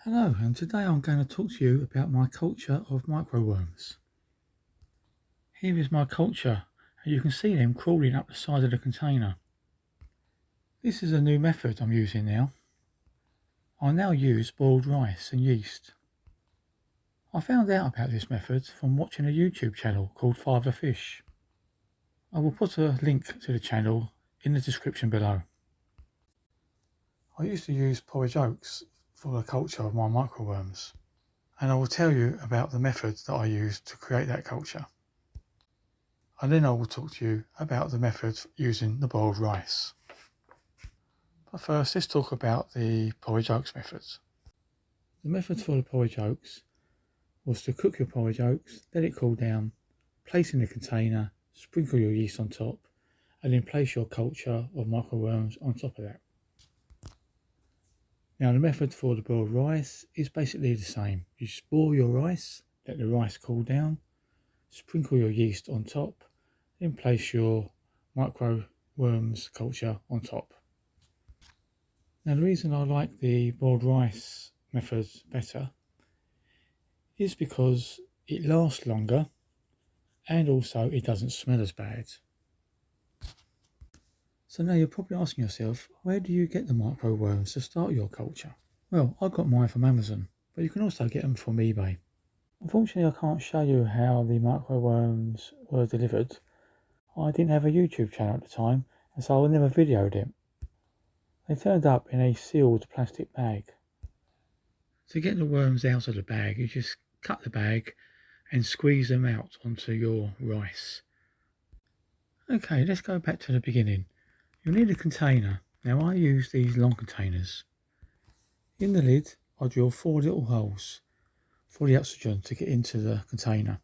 Hello, and today I'm going to talk to you about my culture of microworms. Here is my culture, and you can see them crawling up the side of the container. This is a new method I'm using now. I now use boiled rice and yeast. I found out about this method from watching a YouTube channel called Five Fish. I will put a link to the channel in the description below. I used to use porridge oats for the culture of my microworms, and I will tell you about the methods that I used to create that culture. And then I will talk to you about the methods using the boiled rice. But first, let's talk about the porridge oats methods. The method for the porridge oats was to cook your porridge oats, let it cool down, place in a container, sprinkle your yeast on top, and then place your culture of microworms on top of that. Now the method for the boiled rice is basically the same. You just boil your rice, let the rice cool down, sprinkle your yeast on top, then place your microworms culture on top. Now the reason I like the boiled rice method better is because it lasts longer and also it doesn't smell as bad. So now you're probably asking yourself, where do you get the microworms to start your culture? Well, I got mine from Amazon, but you can also get them from eBay. Unfortunately, I can't show you how the microworms were delivered. I didn't have a YouTube channel at the time, and so I never videoed it. They turned up in a sealed plastic bag. To get the worms out of the bag, you just cut the bag and squeeze them out onto your rice. Okay, let's go back to the beginning. You'll need a container. Now I use these long containers. In the lid, I drill 4 little holes for the oxygen to get into the container.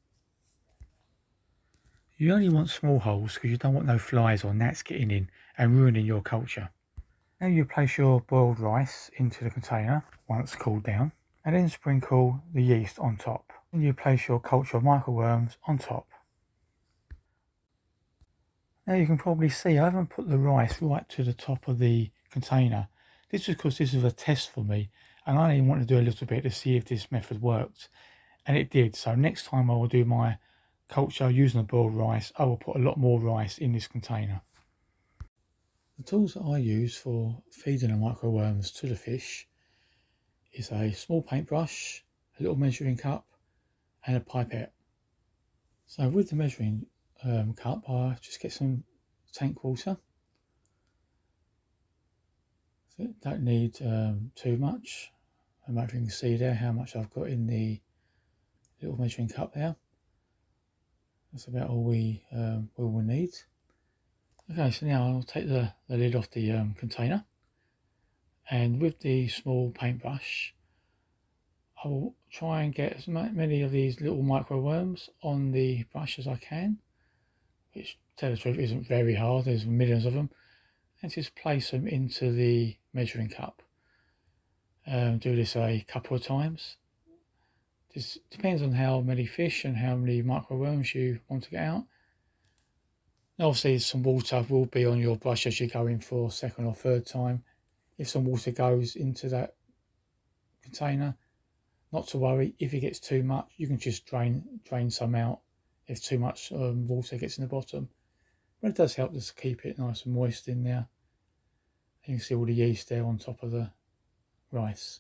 You only want small holes because you don't want no flies or gnats getting in and ruining your culture. Now you place your boiled rice into the container once cooled down, and then sprinkle the yeast on top. And you place your culture of microworms on top. Now you can probably see I haven't put the rice right to the top of the container. This is because this is a test for me, and I only want to do a little bit to see if this method worked, and it did. So next time I will do my culture using the boiled rice, I will put a lot more rice in this container. The tools that I use for feeding the microworms to the fish is a small paintbrush, a little measuring cup, and a pipette. So with the measuring cup, I just get some tank water. So don't need too much. I don't know if you can see there how much I've got in the little measuring cup there. That's about all we will need. Okay, so now I'll take the lid off the container, and with the small paintbrush I will try and get as many of these little microworms on the brush as I can, which, to tell the truth, isn't very hard. There's millions of them, and just place them into the measuring cup. Do this a couple of times. This depends on how many fish and how many microworms you want to get out. Obviously some water will be on your brush as you go in for second or third time. If some water goes into that container, not to worry. If it gets too much, you can just drain some out if too much water gets in the bottom. But it does help just to keep it nice and moist in there. And you can see all the yeast there on top of the rice.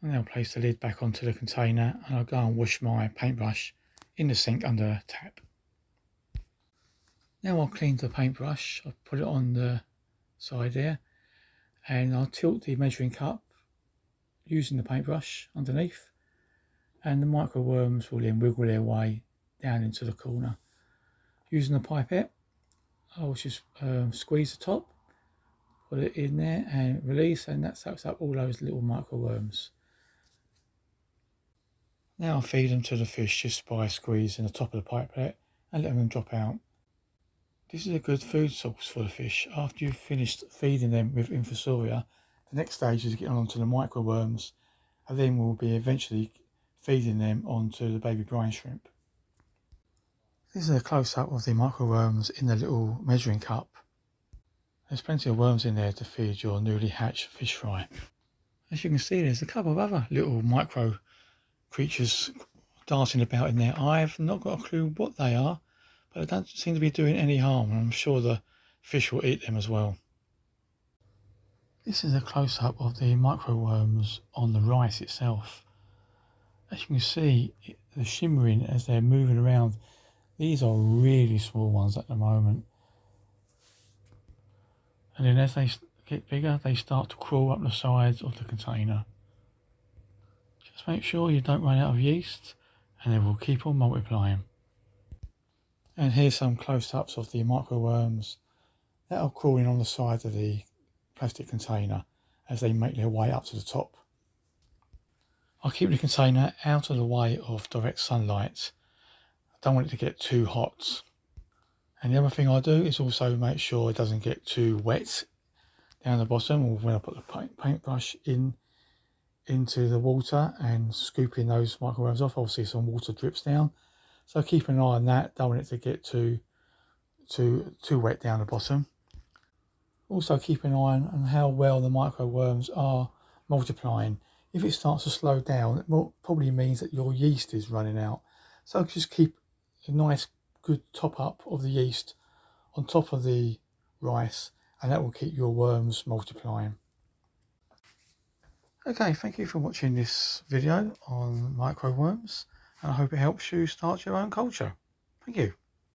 And then I'll place the lid back onto the container, and I'll go and wash my paintbrush in the sink under the tap. Now I'll clean the paintbrush. I'll put it on the side there, and I'll tilt the measuring cup using the paintbrush underneath, and the microworms will then wiggle their way down into the corner. Using the pipette, I'll just squeeze the top, put it in there and release, and that sucks up all those little microworms. Now I'll feed them to the fish just by squeezing the top of the pipette and letting them drop out. This is a good food source for the fish. After you've finished feeding them with infusoria, the next stage is getting onto the microworms, and then we'll be eventually feeding them onto the baby brine shrimp. This is a close-up of the microworms in the little measuring cup. There's plenty of worms in there to feed your newly hatched fish fry. As you can see, there's a couple of other little micro creatures darting about in there. I've not got a clue what they are, but they don't seem to be doing any harm, and I'm sure the fish will eat them as well. This is a close-up of the microworms on the rice itself. As you can see, they're shimmering as they're moving around. These are really small ones at the moment. And then as they get bigger, they start to crawl up the sides of the container. Just make sure you don't run out of yeast, and they will keep on multiplying. And here's some close-ups of the microworms that are crawling on the side of the plastic container as they make their way up to the top. I'll keep the container out of the way of direct sunlight. I don't want it to get too hot. And the other thing I do is also make sure it doesn't get too wet down the bottom, or when I put the paintbrush into the water and scooping those microworms off, obviously some water drips down. So keep an eye on that, don't want it to get too wet down the bottom. Also keep an eye on how well the microworms are multiplying. If it starts to slow down, it probably means that your yeast is running out. So just keep a nice good top up of the yeast on top of the rice, and that will keep your worms multiplying. Okay, thank you for watching this video on microworms, and I hope it helps you start your own culture. Thank you.